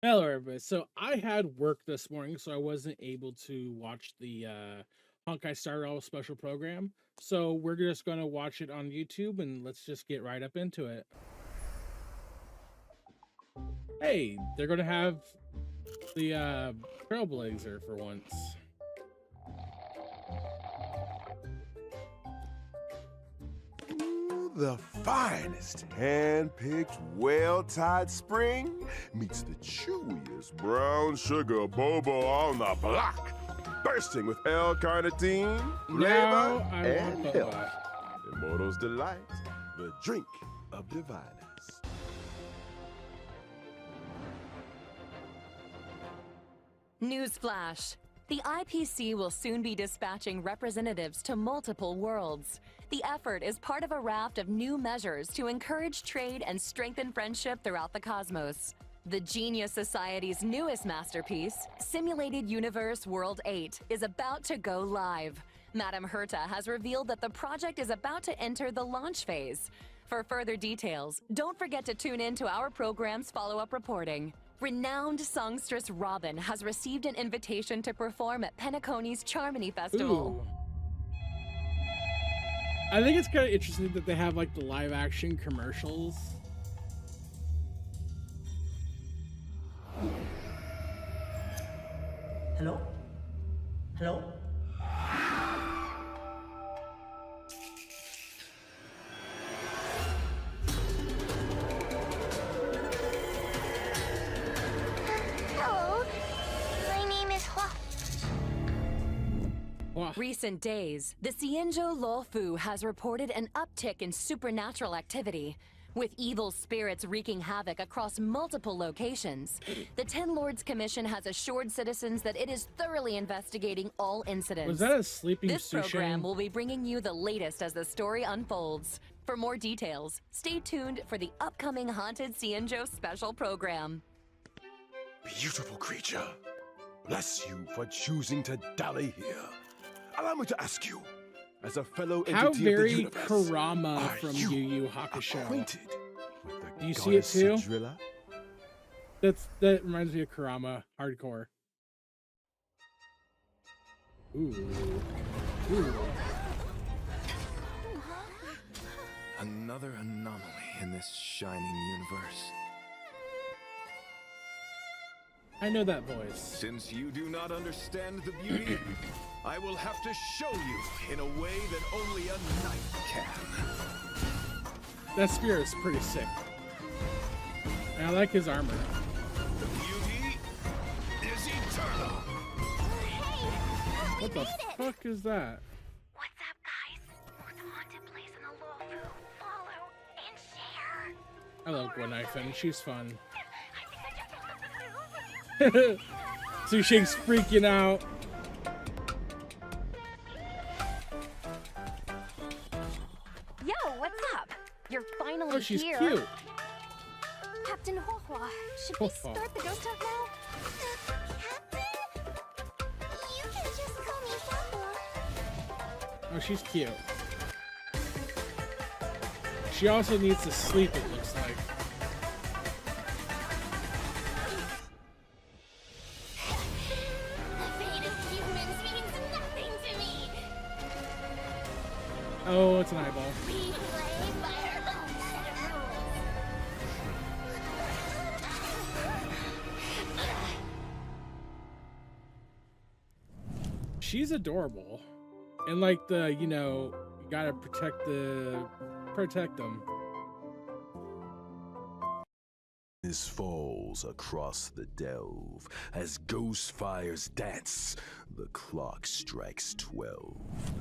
Hello, everybody. So I had work this morning, so I wasn't able to watch the Honkai Star Rail special program. So we're just going to watch it on YouTube, and let's just get right up into it. Hey, they're going to have the Trailblazer for once. The finest hand-picked, well-tied spring meets the chewiest brown sugar bobo on the block, bursting with L-carnitine, flavor, and health. Immortal's Delight, the drink of diviners. Newsflash. The IPC will soon be dispatching representatives to multiple worlds. The effort is part of a raft of new measures to encourage trade and strengthen friendship throughout the cosmos. The Genius Society's newest masterpiece, Simulated Universe World 8, is about to go live. Madame Herta has revealed that the project is about to enter the launch phase. For further details, don't forget to tune in to our program's follow-up reporting. Renowned songstress Robin has received an invitation to perform at Penacony's Charmony Festival. Ooh. I think it's kind of interesting that they have like the live action commercials. Hello? Hello? Hello, my name is Hua. Wow. Recent days, the Xianzhou Luofu has reported an uptick in supernatural activity. With evil spirits wreaking havoc across multiple locations, the Ten Lords Commission has assured citizens that it is thoroughly investigating all incidents. Was that a sleeping This Sushin? program will be bringing you the latest as the story unfolds. For more details, stay tuned for the upcoming Haunted Xianzhou special program. Beautiful creature, bless you for choosing to dally here. Allow me to ask you, as a fellow entity How of the very universe, Kurama are from you Yu Yu Hakusho. acquainted with the Do you see it goddess too? Sidrilla? That reminds me of Kurama hardcore. Ooh. Ooh. Another anomaly in this shining universe. I know that voice. Since you do not understand the beauty, I will have to show you in a way that only a knight can. That spear is pretty sick. And I like his armor. The beauty is eternal. What the fuck is that? What's up, guys? For the haunted place in the Luofu, follow and share. I love Gwen she's fun. I think I just Sushi's freaking out. Yo, what's up? You're finally Oh, she's here. cute. Captain Huohua, should we Huohua. start the ghost hunt now? Captain? You can just call me Huohua. Oh, she's cute. She also needs to sleep, it looks like. The fate of humans means nothing to me. Oh, it's an eyeball. We play by our own set of rules. She's adorable. And like the, you know, you gotta protect them. This falls across the delve as ghost fires dance. The clock strikes 12.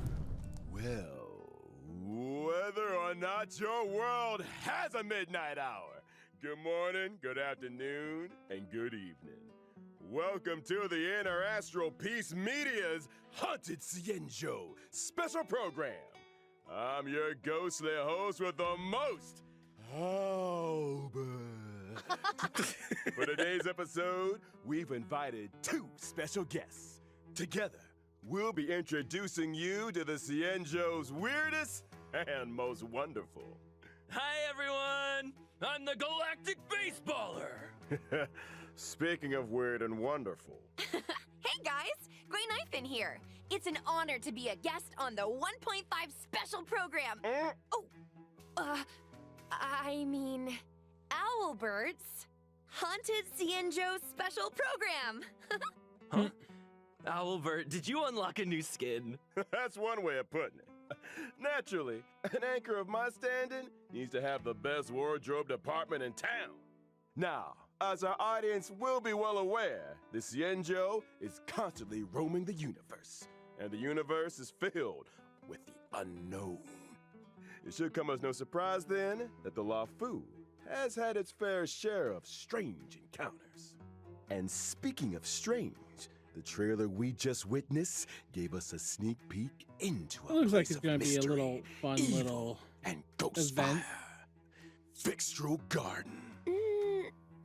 Well, whether or not your world has a midnight hour, good morning, good afternoon, and good evening. Welcome to the Interastral Peace Media's Haunted Xianzhou special program. I'm your ghostly host with the most, Albert. For today's episode, we've invited two special guests. Together, we'll be introducing you to the Xianzhou's weirdest and most wonderful. Hi everyone! I'm the Galactic Baseballer! Speaking of weird and wonderful, Hey guys, Gray Knife in here. It's an honor to be a guest on the 1.5 special program. I mean, Owlbert's Haunted Cienjo special program. Huh? Owlbert, did you unlock a new skin? that's one way of putting it. Naturally, an anchor of my standing needs to have the best wardrobe department in town. Now, as our audience will be well aware, the Cienjo is constantly roaming the universe, and the universe is filled with the unknown. It should come as no surprise then that the Lafu has had its fair share of strange encounters. And speaking of strange, the trailer we just witnessed gave us a sneak peek into It looks like place it's of going to be a mystery, little fun evil, little and ghost event. fire. Fixtral Garden.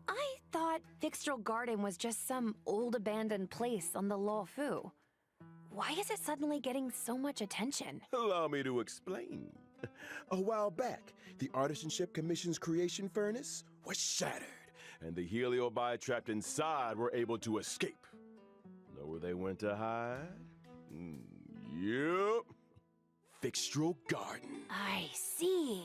I thought Fixtral Garden was just some old abandoned place on the Luofu. Why is it suddenly getting so much attention? Allow me to explain. A while back, the Artisanship Commission's creation furnace was shattered, and the heliobi trapped inside were able to escape. Know where they went to hide? Yup. Fixtral Garden. I see.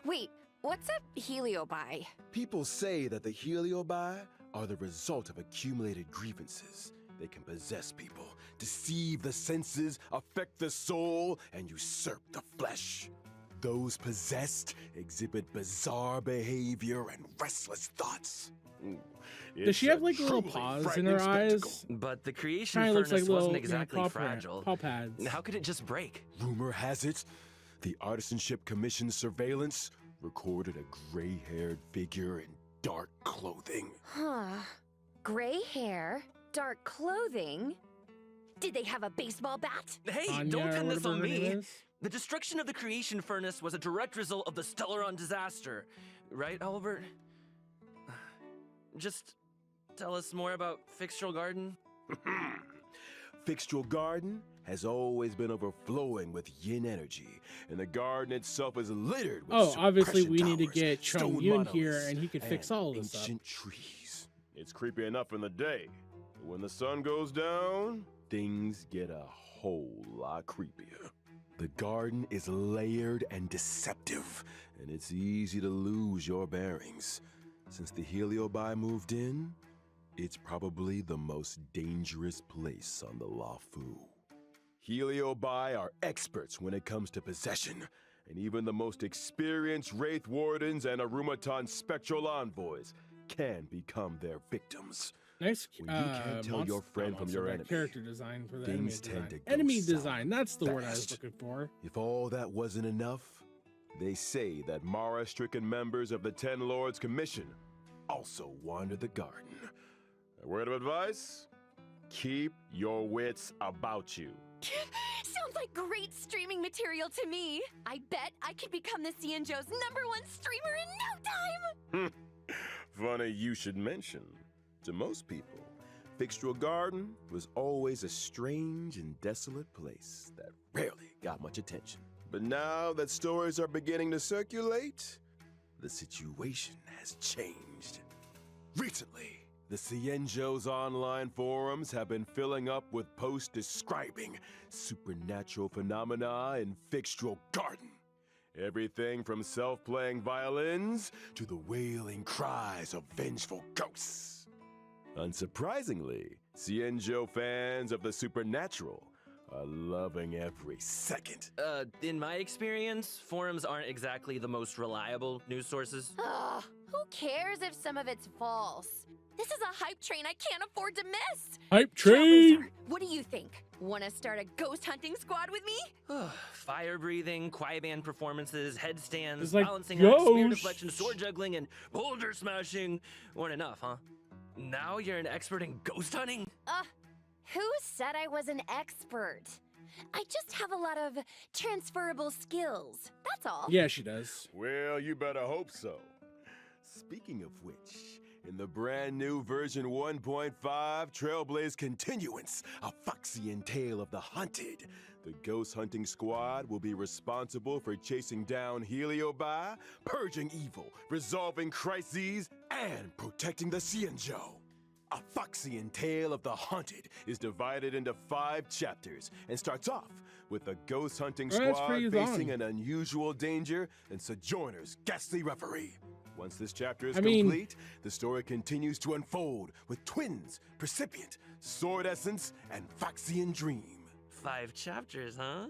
Wait, what's a heliobi? People say that the heliobi are the result of accumulated grievances. They can possess people, deceive the senses, affect the soul, and usurp the flesh. Those possessed exhibit bizarre behavior and restless thoughts. Does she have like little paws in her eyes? But the creation Kind of furnace looks like little, wasn't exactly paw fragile. paw pads. How could it just break? Rumor has it, the Artisanship Commission's surveillance recorded a gray-haired figure in dark clothing. Huh. Gray hair, dark clothing. Did they have a baseball bat? Hey, Anya, don't or pin this on whatever her name me. is. The destruction of the creation furnace was a direct result of the Stellaron disaster. Right, Albert? Just tell us more about Fixtral Garden. Fixtral Garden has always been overflowing with yin energy, and the garden itself is littered with Oh, obviously suppression we need to towers, get Chung stone Yun here, monoliths, and he could fix and all of this up. ancient trees. It's creepy enough in the day, but when the sun goes down, things get a whole lot creepier. The garden is layered and deceptive, and it's easy to lose your bearings. Since the heliobi moved in, it's probably the most dangerous place on the Luofu. Heliobi are experts when it comes to possession, and even the most experienced Wraith Wardens and Arumaton Spectral Envoys can become their victims. Nice. When you can't tell your friend from your enemy, character design for the enemy things tend design. to go Enemy south design. That's the word I was fast. looking for. If all that wasn't enough, they say that Mara-stricken members of the Ten Lords Commission also wander the garden. A word of advice? Keep your wits about you. Sounds like great streaming material to me. I bet I could become the Cienjo's #1 streamer in no time. Funny you should mention. To most people, Fixtral Garden was always a strange and desolate place that rarely got much attention. But now that stories are beginning to circulate, the situation has changed. Recently, the Cienjo's online forums have been filling up with posts describing supernatural phenomena in Fixtral Garden. Everything from self-playing violins to the wailing cries of vengeful ghosts. Unsurprisingly, Cienjo fans of the supernatural are loving every second. In my experience, forums aren't exactly the most reliable news sources. Ugh, who cares if some of it's false? This is a hype train I can't afford to miss. Hype train. Trailblazer, what do you think? Want to start a ghost hunting squad with me? Fire breathing, quiet band performances, headstands, It's like balancing act, spear ghosts. deflection, sword juggling, and boulder smashing weren't enough, huh? Now you're an expert in ghost hunting? Who said I was an expert? I just have a lot of transferable skills. That's all. Yeah, she does. Well, you better hope so. Speaking of which, In the brand new version 1.5 Trailblaze Continuance, a Foxian tale of the hunted, the ghost hunting squad will be responsible for chasing down Heliobi, purging evil, resolving crises, and protecting the Xianzhou. A Foxian Tale of the Haunted is divided into 5 chapters and starts off with the ghost hunting Oh, that's squad pretty facing long. an unusual danger and Sojourner's ghastly reverie. Once this chapter is I mean- complete, the story continues to unfold with twins, Percipient, Sword Essence, and Foxian Dream. 5 chapters, huh?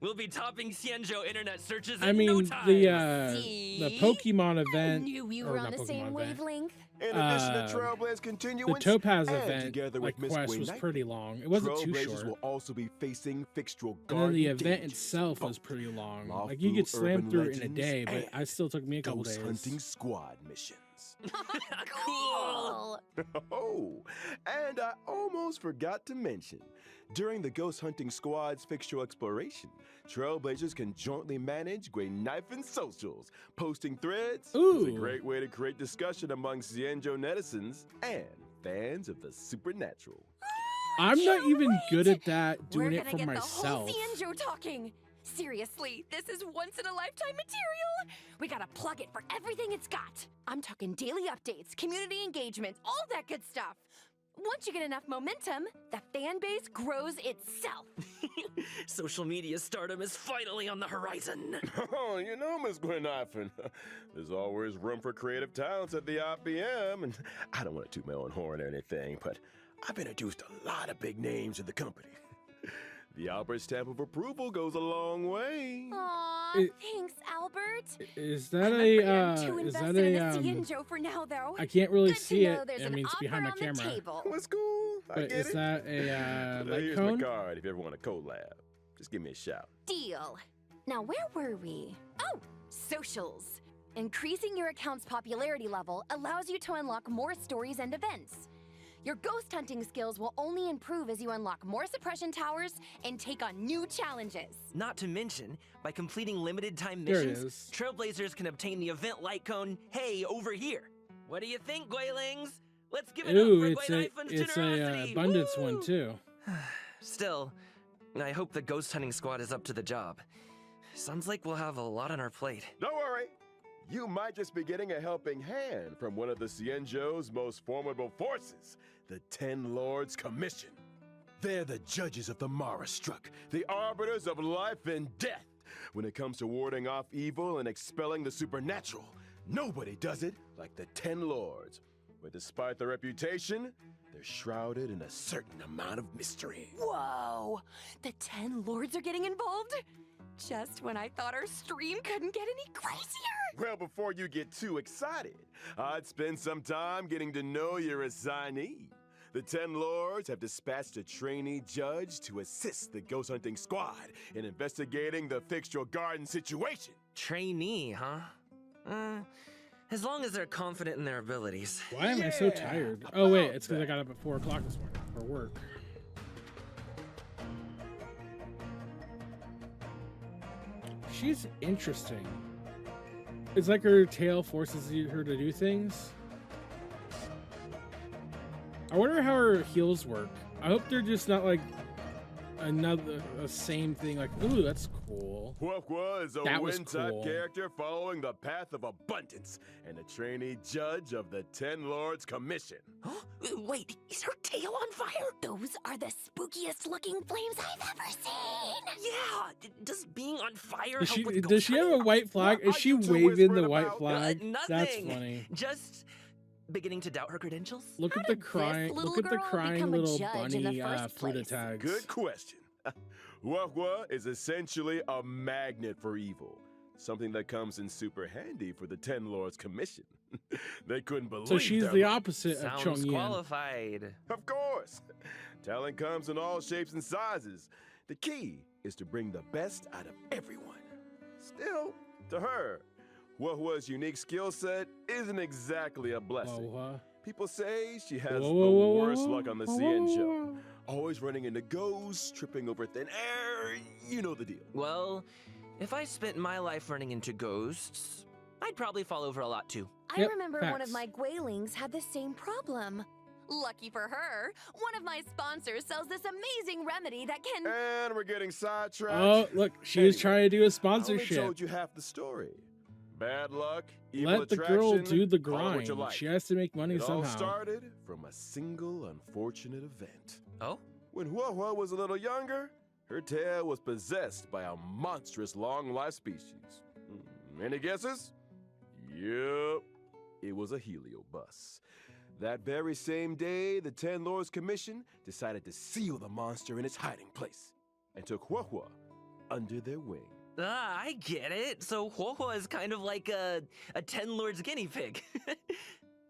We'll be topping Xianzhou internet searches in I mean, no time. the See? Pokemon I event. knew we or were on not the same Pokemon event. wavelength. In addition to Uh, Trailblaze The Continuance, Topaz and event together like with Miss quest Gwen was Knight, pretty long. It wasn't too Trailblazers short. will also be facing Fixtural And Garden then the event dangers, itself was folk, pretty long. lawful Like you could slam urban through it in a legends, day, but and I still took me a couple ghost days. hunting squad missions. Cool. Oh, and I almost forgot to mention, during the ghost hunting squad's fixtural exploration, Trailblazers can jointly manage Gwen Knife and socials. Posting threads is a Ooh. great way to create discussion among Xianzhou netizens and fans of the supernatural. I'm not even good at that We're doing it gonna for get myself. the whole Xianzhou talking. Seriously, this is once-in-a-lifetime material. We gotta plug it for everything it's got. I'm talking daily updates, community engagements, all that good stuff. Once you get enough momentum, the fan base grows itself. Social media stardom is finally on the horizon. Oh, you know, Miss Gwen Knifen, there's always room for creative talents at the IPM, and I don't want to toot my own horn or anything, but I've introduced a lot of big names in the company. The Albert stamp of approval goes a long way. Aw, It- thanks, Albert. Is that I'm a afraid I'm too is that invested a in the Xianzhou for now, though. I can't really Good to see know it. there's I an mean, it's offer behind my on the camera. table. What's cool? I But get is it. that a light Here's cone? my card if you ever want a collab. Just give me a shout. Deal. Now, where were we? Oh, socials. Increasing your account's popularity level allows you to unlock more stories and events. Your ghost hunting skills will only improve as you unlock more suppression towers and take on new challenges. Not to mention, by completing limited time There it missions, is. Trailblazers can obtain the event light cone, hey, over here. What do you think, Guaylings? Let's give it up Ooh, for it's a Guaynifen's generosity. abundance one Woo! too. Still, I hope the ghost hunting squad is up to the job. Sounds like we'll have a lot on our plate. Don't worry. You might just be getting a helping hand from one of the Xianzhou's most formidable forces, the 10 Lords Commission. They're the judges of the Mara Struck, the arbiters of life and death. When it comes to warding off evil and expelling the supernatural, nobody does it like the 10 Lords. But despite their reputation, they're shrouded in a certain amount of mystery. Whoa! The 10 lords are getting involved? Just when I thought our stream couldn't get any crazier! Well, before you get too excited, I'd spend some time getting to know your assignee. The 10 Lords have dispatched a trainee judge to assist the ghost hunting squad in investigating the Fixtural Garden situation. Trainee, huh? As long as they're confident in their abilities. Why am I so Yeah, tired? Oh wait, about it's because I that. got up at 4 o'clock this morning for work. She's interesting. It's like her tail forces her to do things. I wonder how her heels work. I hope they're just not like a same thing. Like, ooh, that's cool. Huohua is a That was Win-type cool. character following the path of abundance and a trainee judge of the 10 Lords Commission. Wait, is her tail on fire? Those are the spookiest looking flames I've ever seen! Yeah, does being on fire Does help she, with does ghost she have a hunting? white flag? What Is are she you two waving the whispering white about? flag? Nothing. That's funny. Just beginning to doubt her credentials? Look How at the did this crying. little Look at the girl crying become a little judge in the bunny first Fuda place? tags. Good question. Huohua is essentially a magnet for evil, something that comes in super handy for the 10 Lords Commission. They couldn't believe So she's their the luck. opposite of Sounds Chong Yin. qualified. Of course. Talent comes in all shapes and sizes. The key is to bring the best out of everyone. Still, to her, Huohua's unique skill set isn't exactly a blessing. Whoa, People say she has whoa, the whoa, whoa, worst whoa, luck on the whoa, CN whoa, show. whoa. Always running into ghosts, tripping over thin air, you know the deal. Well, if I spent my life running into ghosts, I'd probably fall over a lot too. I Yep, remember one of facts. my Guilings had the same problem. Lucky for her, one of my sponsors sells this amazing remedy that can... And we're getting sidetracked. Oh, look, she was Anyway, trying to do a I only sponsorship. told you half the story. Bad luck, evil Let the girl attraction, do the call it what grind. you like. She has to make money It all somehow. started from a single unfortunate event. Oh? When Hua was a little younger, her tail was possessed by a monstrous long-life species. Any guesses? Yep, it was a heliobus. That very same day, the Ten Lords Commission decided to seal the monster in its hiding place and took Hua under their wing. Ah, I get it. So Huohua is kind of like a 10 Lords guinea pig.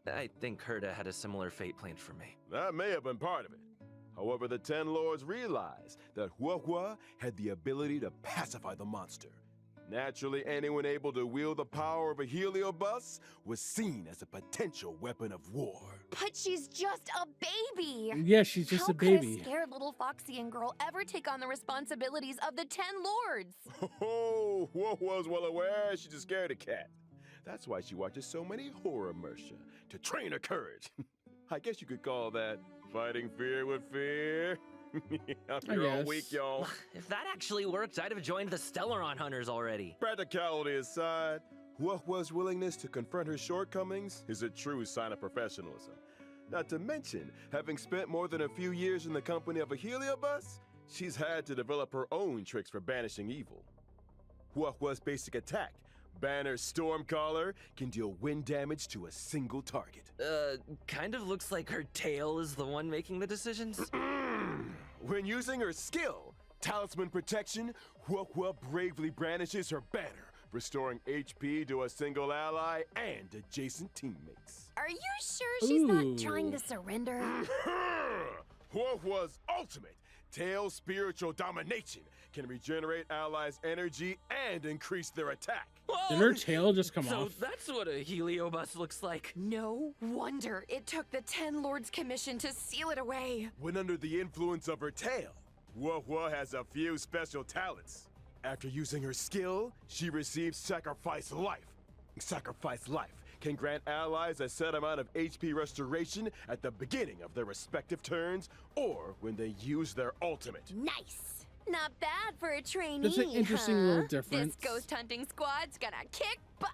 I think Herta had a similar fate planned for me. That may have been part of it. However, the Ten Lords realized that Hua had the ability to pacify the monster. Naturally, anyone able to wield the power of a heliobus was seen as a potential weapon of war. But she's just a baby! Yeah, she's just How a could baby. a scared little Foxian girl ever take on the responsibilities of the 10 Lords? Oh, Hua's well aware she's a scaredy cat. That's why she watches so many horror mercia, to train her courage. I guess you could call that fighting fear with fear. I'm I here all guess. week, y'all. If that actually worked, I'd have joined the Stellaron Hunters already. Practicality aside, Hua's willingness to confront her shortcomings is a true sign of professionalism. Not to mention, having spent more than a few years in the company of a heliobus, she's had to develop her own tricks for banishing evil. Hua's basic attack, Banner Stormcaller, can deal wind damage to a single target. Kind of looks like her tail is the one making the decisions. When using her skill, Talisman Protection, Hua bravely brandishes her banner, restoring HP to a single ally and adjacent teammates. Are you sure she's not Ooh. trying to surrender? Hua's ultimate, Tail Spiritual Domination, can regenerate allies' energy and increase their attack. Did her tail just come So off? that's what a heliobus looks like. No wonder it took the 10 Lords Commission to seal it away. When under the influence of her tail, Hua has a few special talents. After using her skill, she receives Sacrifice Life. Sacrifice Life can grant allies a set amount of HP restoration at the beginning of their respective turns or when they use their ultimate. Nice. Not bad for a trainee, That's an interesting huh? little difference. This ghost hunting squad's gonna kick butt.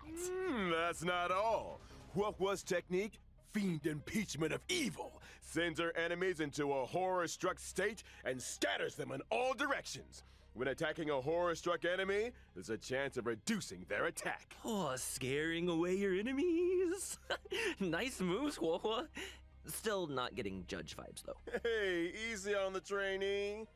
That's not all. Hua's technique, Fiend Impeachment of Evil, sends her enemies into a horror-struck state and scatters them in all directions. When attacking a horror-struck enemy, there's a chance of reducing their attack. Oh, scaring away your enemies. Nice moves, Huohua. Still not getting judge vibes, though. Hey, easy on the trainee.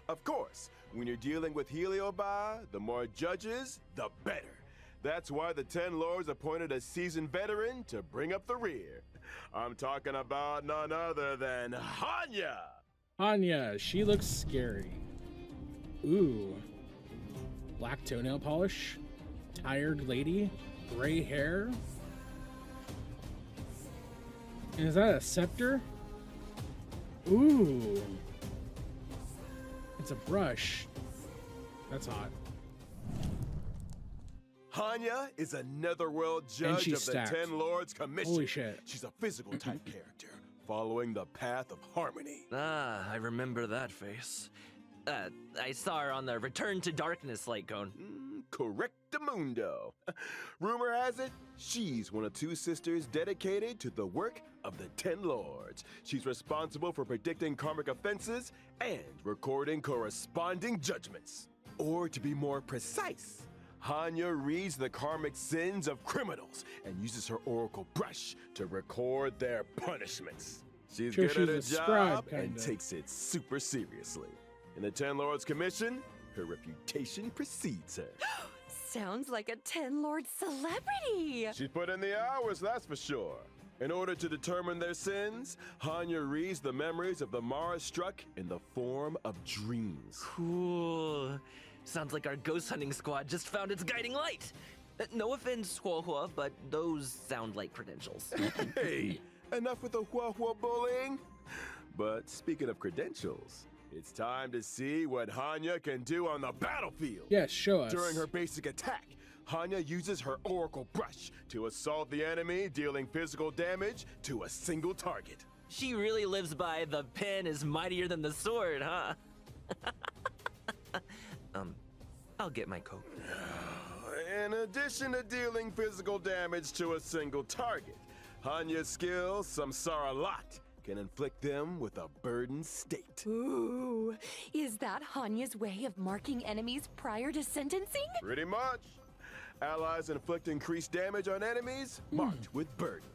Of course, when you're dealing with Heliobi, the more judges, the better. That's why the 10 Lords appointed a seasoned veteran to bring up the rear. I'm talking about none other than Hanya! Anya, she looks scary. Ooh. Black toenail polish. Tired lady. Gray hair. And is that a scepter? Ooh. It's a brush. That's hot. Hanya is a netherworld judge she's of the stacked. 10 Lords Commission. Holy shit. She's a physical type character, following the path of harmony. Ah, I remember that face. I saw her on the Return to Darkness light cone. Correctamundo. Rumor has it, she's one of two sisters dedicated to the work of the 10 Lords. She's responsible for predicting karmic offenses and recording corresponding judgments. Or to be more precise, Hanya reads the karmic sins of criminals and uses her oracle brush to record their punishments. She's Sure, good at she's a her scribe, job and kinda. takes it super seriously. In the 10 Lords Commission, her reputation precedes her. Sounds like a 10 Lord celebrity. She's put in the hours, that's for sure. In order to determine their sins, Hanya reads the memories of the Mara struck in the form of dreams. Cool. Sounds like our ghost hunting squad just found its guiding light. No offense, Huohua, but those sound like credentials. Hey, enough with the Hua bullying. But speaking of credentials, it's time to see what Hanya can do on the battlefield. Yes, show us. During her basic attack, Hanya uses her Oracle Brush to assault the enemy, dealing physical damage to a single target. She really lives by the pen is mightier than the sword, huh? I'll get my coat. In addition to dealing physical damage to a single target, Hanya's skill, Samsara Lot, can inflict them with a burdened state. Ooh, is that Hanya's way of marking enemies prior to sentencing? Pretty much. Allies inflict increased damage on enemies marked with burden.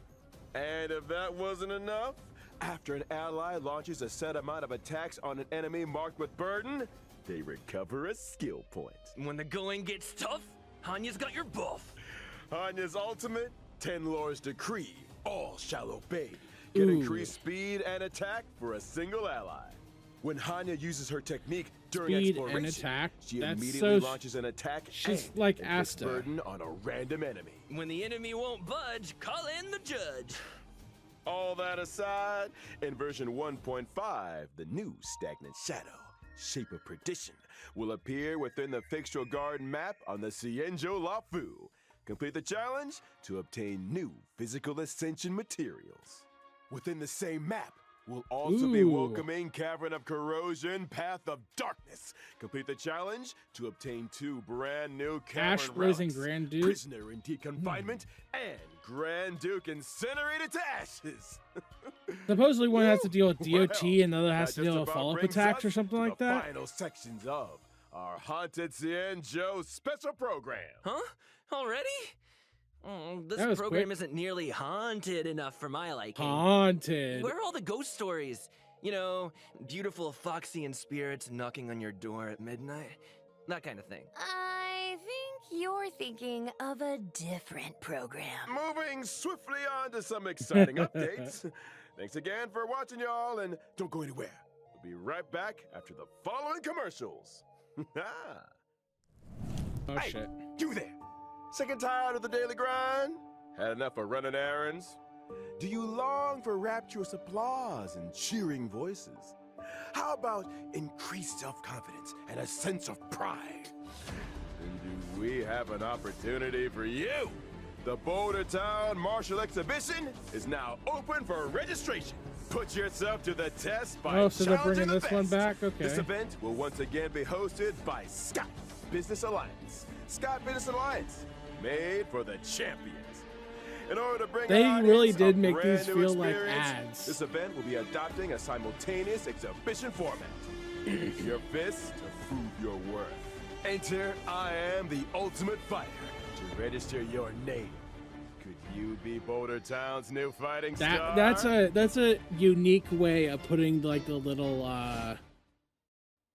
And if that wasn't enough, after an ally launches a set amount of attacks on an enemy marked with burden, they recover a skill point. When the going gets tough, Hanya's got your buff. Hanya's ultimate, Ten Lord's Decree, all shall obey, can increase speed and attack for a single ally. When Hanya uses her technique during Speed exploration, and attack? she That's immediately so launches an attack she's and like inflicts Asta. burden on a random enemy. When the enemy won't budge, call in the judge. All that aside, in version 1.5, the new Stagnant Shadow, Shape of Perdition, will appear within the Fixtural Garden map on the Cienjo Lafu. Complete the challenge to obtain new physical ascension materials. Within the same map, we'll also be Ooh. welcoming Cavern of Corrosion, Path of Darkness. Complete the challenge to obtain 2 brand new Cavern Ash Blazing relics, Grand Duke? Prisoner in Deep Confinement, and Grand Duke Incinerated to Ashes. Supposedly one has to deal with DOT Well, and the other has that to deal just with about follow-up brings attacks or us something to like the that. final sections of our Haunted Cienjo special program. Huh? Already? This That was program quick. isn't nearly haunted enough for my liking. Haunted. Where are all the ghost stories? You know, beautiful foxy and spirits knocking on your door at midnight? That kind of thing. I think you're thinking of a different program. Moving swiftly on to some exciting updates. Thanks again for watching, y'all, and don't go anywhere. We'll be right back after the following commercials. Oh Hey, shit. you there! Sick and tired of the daily grind? Had enough of running errands? Do you long for rapturous applause and cheering voices? How about increased self-confidence and a sense of pride? Then do we have an opportunity for you? The Boulder Town Martial Exhibition is now open for registration. Put yourself to the test by Oh, so they're challenging bringing the this one best. back? Okay. This event will once again be hosted by Scott Business Alliance. Scott Business Alliance, made for the champions. In order to bring They an really audience did a make brand these new feel like experience, ads. This event will be adopting a simultaneous exhibition format. Use your fists to prove your worth. Enter I Am the Ultimate Fighter to register your name. Could you be Boulder Town's new fighting star? That's a unique way of putting like the little A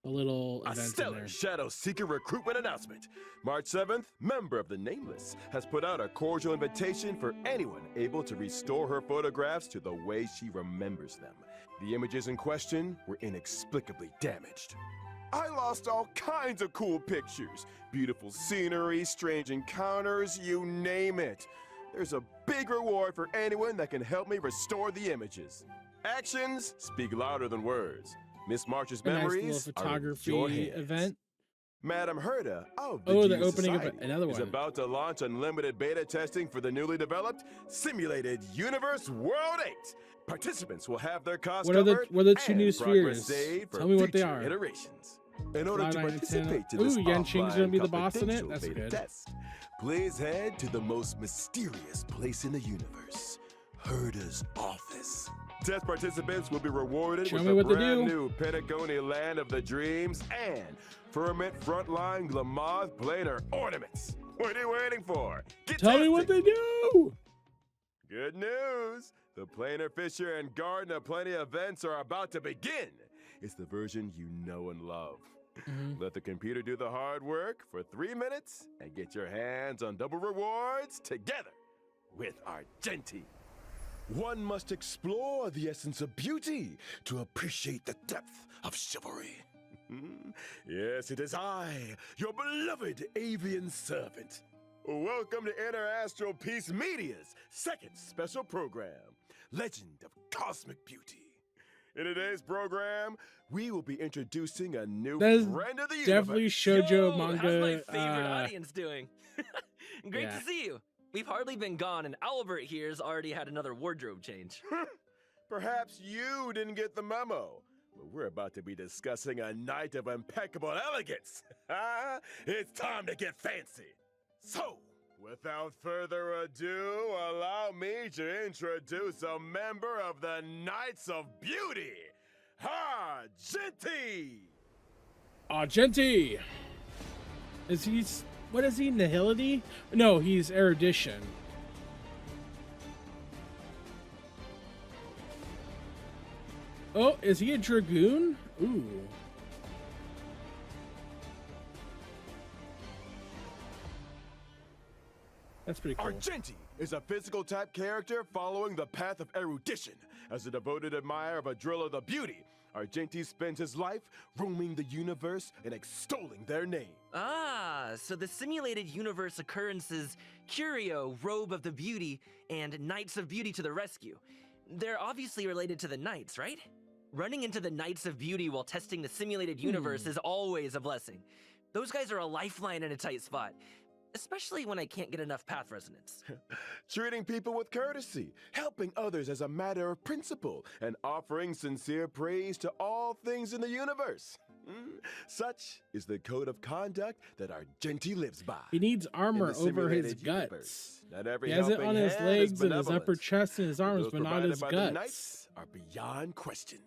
events in stellar there. Shadow Seeker recruitment announcement. March 7th, member of the Nameless has put out a cordial invitation for anyone able to restore her photographs to the way she remembers them. The images in question were inexplicably damaged. I lost all kinds of cool pictures. Beautiful scenery, strange encounters, you name it. There's a big reward for anyone that can help me restore the images. Actions speak louder than words. Miss March's A nice little memories are in your photography hands. event. Madam Herda of the Oh, they're Genius opening up Society another is one. about to launch unlimited beta testing for the newly developed Simulated Universe World 8. Participants will have their costs What are the- covered what are the two and new progress spheres? saved for Tell me what they future are. iterations. In order to Cloud9 and participate to Ooh, this Yanqing's gonna be the offline boss in it? confidential That's beta good. test, please head to the most mysterious place in the universe, Herda's office. Test participants will be rewarded Show with me the what they brand do. new Pentagoni Land of the Dreams and Firmament Frontline Glamoth Planar Ornaments. What are you waiting for? Get Tell me what testing. they do. Good news! The Planar Fisher and Garden of Plenty events are about to begin. It's the version you know and love. Mhm. Let the computer do the hard work for 3 minutes and get your hands on double rewards together with Argenti. One must explore the essence of beauty to appreciate the depth of chivalry. Yes, it is I, your beloved avian servant. Welcome to Interastral Peace Media's second special program, Legend of Cosmic Beauty. In today's program, we will be introducing a new That is friend of the definitely universe. shoujo Yo, manga. how's my favorite audience doing? Great yeah. to see you. We've hardly been gone, and Albert here's already had another wardrobe change. Perhaps you didn't get the memo, but we're about to be discussing a night of impeccable elegance. It's time to get fancy. So, without further ado, allow me to introduce a member of the Knights of Beauty, Argenti! Argenti! Is he... What is he? Nihility? No, he's erudition. Oh, is he a dragoon? Ooh. That's pretty cool. Argenti is a physical type character following the path of erudition. As a devoted admirer of Adrilla the Beauty, Argenti spends his life roaming the universe and extolling their name. Ah, so the simulated universe occurrences Curio, Robe of the Beauty, and Knights of Beauty to the rescue. They're obviously related to the Knights, right? Running into the Knights of Beauty while testing the simulated universe is always a blessing. Those guys are a lifeline in a tight spot, especially when I can't get enough path resonance. Treating people with courtesy, helping others as a matter of principle, and offering sincere praise to all things in the universe. Such is the code of conduct that Argenti lives by. He needs In armor the over his simulated guts. universe, not every He has it helping on his hand legs is and his upper benevolent. chest and his arms, Those but not provided his by the guts. Knights are beyond question.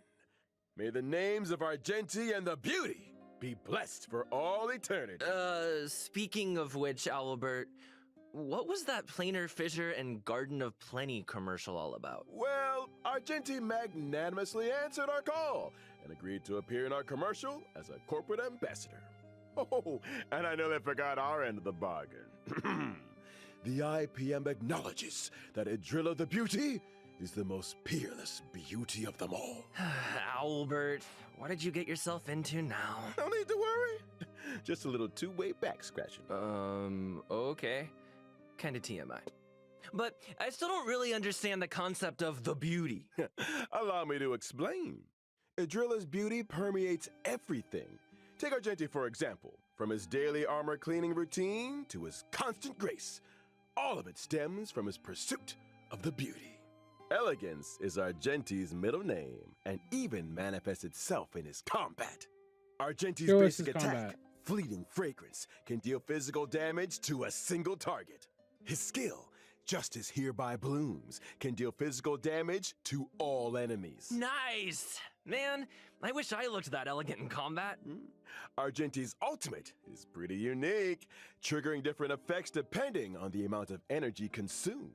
May the names of Argenti and the Beauty be blessed for all eternity. Speaking of which, Albert, what was that Planar Fissure and Garden of Plenty commercial all about? Well, Argenti magnanimously answered our call and agreed to appear in our commercial as a corporate ambassador. Oh, and I know they forgot our end of the bargain. The IPM acknowledges that Adrilla the Beauty is the most peerless beauty of them all. Albert, what did you get yourself into now? No need to worry. Just a little two-way back scratching. Okay. Kinda TMI. But I still don't really understand the concept of the beauty. Allow me to explain. Adrilla's beauty permeates everything. Take Argenti, for example. From his daily armor cleaning routine to his constant grace, all of it stems from his pursuit of the beauty. Elegance is Argenti's middle name and even manifests itself in his combat. Argenti's Show us basic his attack, combat. Fleeting Fragrance, can deal physical damage to a single target. His skill, Justice Hereby Blooms, can deal physical damage to all enemies. Nice! Man, I wish I looked that elegant in combat. Argenti's ultimate is pretty unique, triggering different effects depending on the amount of energy consumed.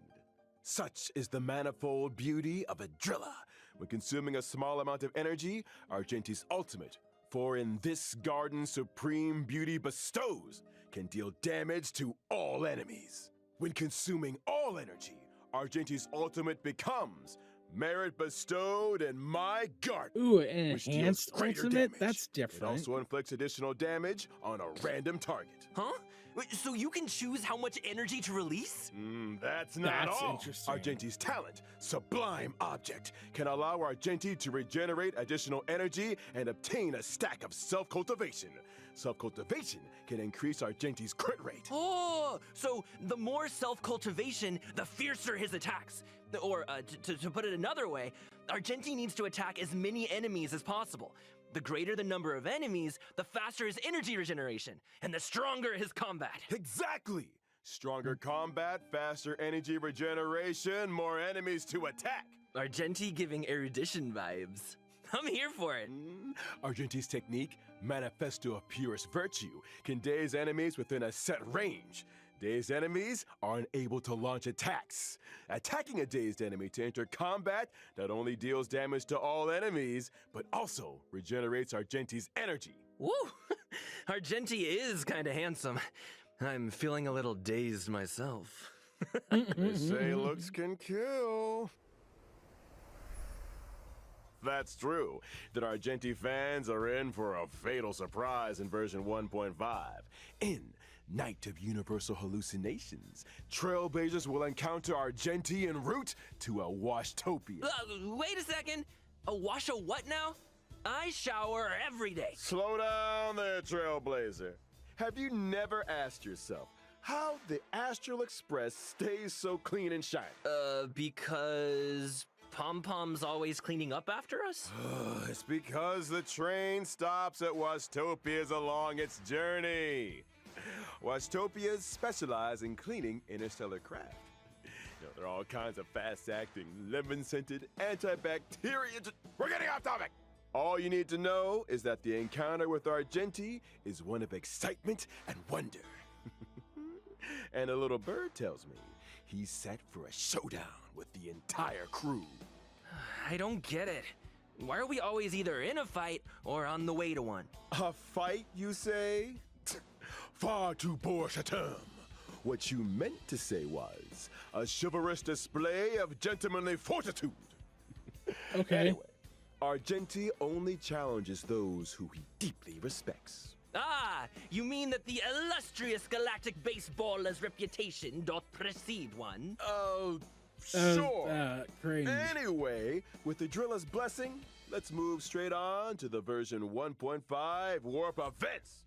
Such is the manifold beauty of Adrilla. When consuming a small amount of energy, Argenti's ultimate, for in this garden supreme beauty bestows, can deal damage to all enemies. When consuming all energy, Argenti's ultimate becomes merit bestowed in my garden. Ooh, an which deals enhanced greater ultimate? damage. That's It different. also inflicts additional damage on a random target. Huh? Wait, so you can choose how much energy to release? That's not That's all. interesting. Argenti's talent, Sublime Object, can allow Argenti to regenerate additional energy and obtain a stack of self-cultivation. Self-cultivation can increase Argenti's crit rate. Oh, so the more self-cultivation, the fiercer his attacks. Or, to put it another way, Argenti needs to attack as many enemies as possible. The greater the number of enemies, the faster his energy regeneration, and the stronger his combat. Exactly! Stronger combat, faster energy regeneration, more enemies to attack. Argenti giving erudition vibes. I'm here for it. Argenti's technique, Manifesto of Purest Virtue, can daze enemies within a set range. Dazed enemies are unable to launch attacks. Attacking a dazed enemy to enter combat not only deals damage to all enemies, but also regenerates Argenti's energy. Woo! Argenti is kinda handsome. I'm feeling a little dazed myself. They say looks can kill. That's true, that Argenti fans are in for a fatal surprise in version 1.5. In Night of Universal Hallucinations, Trailblazers will encounter Argenti en route to a Washtopia. Wait a second! Wash a what now? I shower every day. Slow down there, Trailblazer. Have you never asked yourself how the Astral Express stays so clean and shiny? Because Pom Pom's always cleaning up after us? It's because the train stops at Wastopias along its journey. Wastopias specialize in cleaning interstellar craft. There are all kinds of fast-acting, lemon-scented, antibacterial... We're getting off topic! All you need to know is that the encounter with Argenti is one of excitement and wonder. And a little bird tells me he's set for a showdown with the entire crew. I don't get it. Why are we always either in a fight or on the way to one? A fight, you say? Far too poor a term. What you meant to say was a chivalrous display of gentlemanly fortitude. Okay. Anyway, Argenti only challenges those who he deeply respects. Ah, you mean that the illustrious galactic baseballer's reputation doth precede one? Sure. Cringe. Anyway, with the driller's blessing, let's move straight on to the version 1.5 warp events.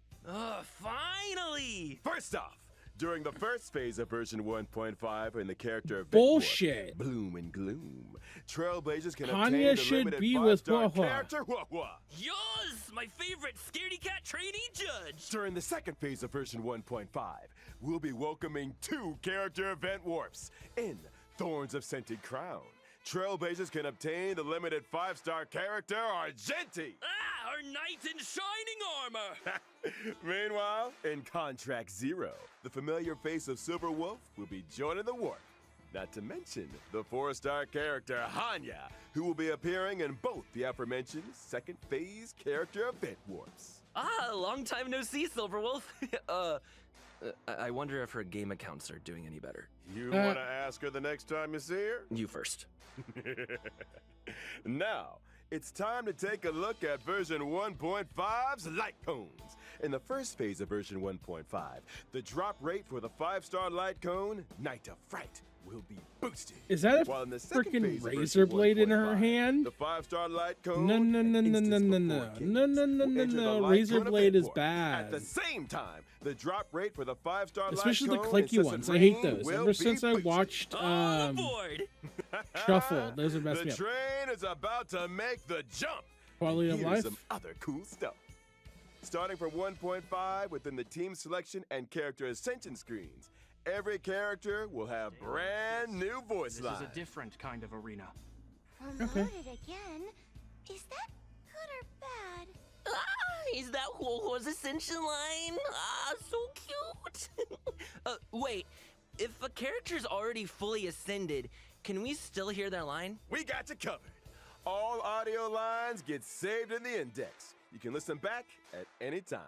Finally! First off, during the first phase of version 1.5 in the character event Bullshit. warp, Bloom and Gloom, Trailblazers can Hanya obtain the should limited be with 5-star Wawa. character Wawa. Yours, my favorite scaredy cat trainee judge! During the second phase of version 1.5, we'll be welcoming 2 character event warps. In Thorns of Scented Crown, Trailblazers can obtain the limited 5-star character Argenti. Ah, our knight in shining armor! Meanwhile, in Contract Zero, the familiar face of Silver Wolf will be joining the warp. Not to mention the 4-star character Hanya, who will be appearing in both the aforementioned second phase character event warps. Ah, long time no see, Silverwolf. I wonder if her game accounts are doing any better. You want to ask her the next time you see her? You first. Now, it's time to take a look at version 1.5's light cones. In the first phase of version 1.5, the drop rate for the 5-star light cone, Night of Fright, will be boosted. Is that a While in the second freaking phase of version razor blade in her 1.5, hand? The 5-star light cone. No. Razor blade is At bad. the same time, the drop rate for the 5-star Especially the light cone clicky Incessant ones. I hate Rain those. will Ever be since I boosted. watched On board! Shuffle, those are messed The me up. train is about to make the jump. Quality of Here's life. some other cool stuff. Starting from 1.5 within the team selection and character ascension screens, every character will have brand new voice This lines. is a different kind of arena. Promoted again? Is that good or bad? Ah, is that Huohuo's ascension line? Ah, so cute. Wait, if a character's already fully ascended, can we still hear their line? We got you covered. All audio lines get saved in the index. You can listen back at any time.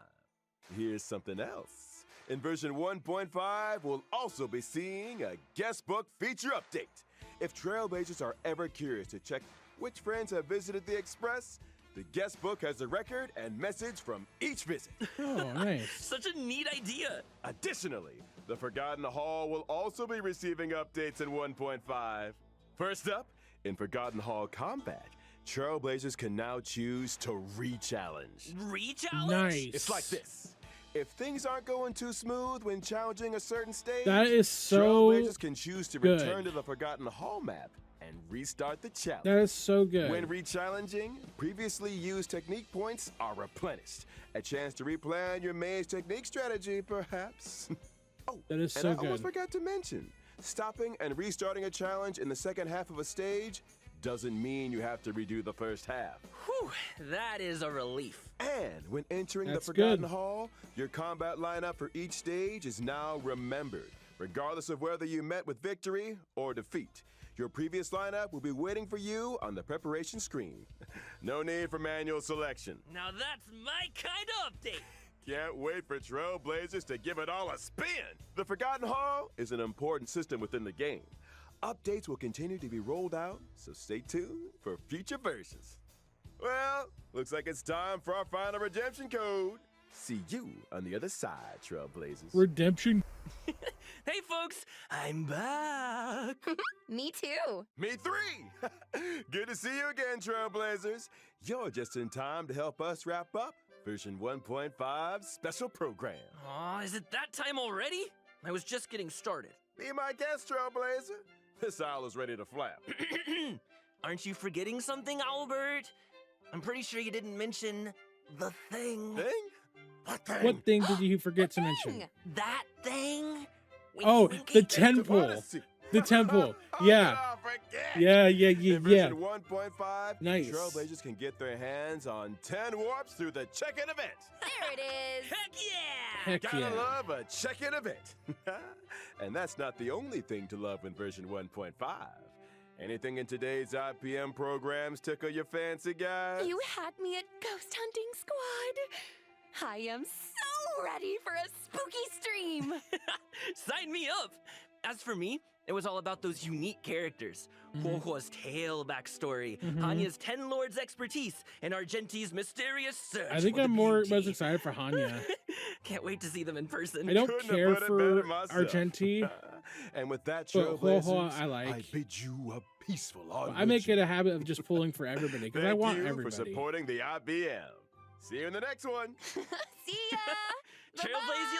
Here's something else. In version 1.5, we'll also be seeing a guest book feature update. If Trailblazers are ever curious to check which friends have visited the Express, the guest book has a record and message from each visit. Oh, nice. Such a neat idea. Additionally, the Forgotten Hall will also be receiving updates in 1.5. First up, in Forgotten Hall Combat, Trailblazers can now choose to re-challenge. Re-challenge? Nice. It's like this. If things aren't going too smooth when challenging a certain stage, That is so Trailblazers can choose to good. return to the Forgotten Hall map and restart the challenge. That is so good. When re-challenging, previously used technique points are replenished. A chance to replan your maze technique strategy, perhaps. Oh, That is and so I almost good. forgot to mention, stopping and restarting a challenge in the second half of a stage doesn't mean you have to redo the first half. Whew, that is a relief. And when entering That's the Forgotten good. Hall, your combat lineup for each stage is now remembered, regardless of whether you met with victory or defeat. Your previous lineup will be waiting for you on the preparation screen. No need for manual selection. Now that's my kind of update. Can't wait for Trailblazers to give it all a spin. The Forgotten Hall is an important system within the game. Updates will continue to be rolled out, so stay tuned for future versions. Well, looks like it's time for our final redemption code. See you on the other side, Trailblazers. Redemption. Hey, folks, I'm back. Me too. Me three! Good to see you again, Trailblazers. You're just in time to help us wrap up version 1.5 special program. Aw, is it that time already? I was just getting started. Be my guest, Trailblazer. This aisle is ready to flap. Aren't you forgetting something, Albert? I'm pretty sure you didn't mention the thing. Thing? What thing? What thing did you forget to mention? That thing? Wink, Oh, winky. the temple. Odyssey. The temple. How Yeah. could I forget? Yeah. In Yeah. version 1.5, Nice. Trailblazers can get their hands on 10 warps through the check-in event. There it is. Heck yeah! Heck Gotta yeah. love a check-in event. And that's not the only thing to love in version 1.5. Anything in today's IPM programs tickle your fancy, guys? You had me at Ghost Hunting Squad. I am so ready for a spooky stream. Sign me up! As for me, it was all about those unique characters. Huohuo's tale backstory, Hanya's 10 Lords expertise, and Argenti's mysterious search I think for the I'm most beauty. excited for Hanya. Can't wait to see them in person. I don't Couldn't have care put it for better myself. Argenti. And with that, But Trailblazers, Huohuo I like. I bid you a peaceful onward. I make it a habit of just pulling for everybody because I Thank want you everybody. for supporting the IBM. See you in the next one. See ya. Trailblaze you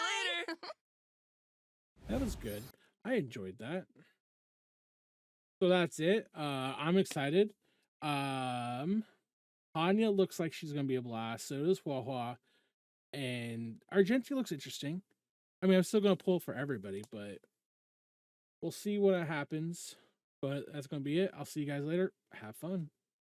later! That was good. I enjoyed that. So that's it. I'm excited. Hanya looks like she's gonna be a blast. So does Huohuo. And Argenti looks interesting. I mean, I'm still gonna pull for everybody, but we'll see what happens. But that's gonna be it. I'll see you guys later. Have fun.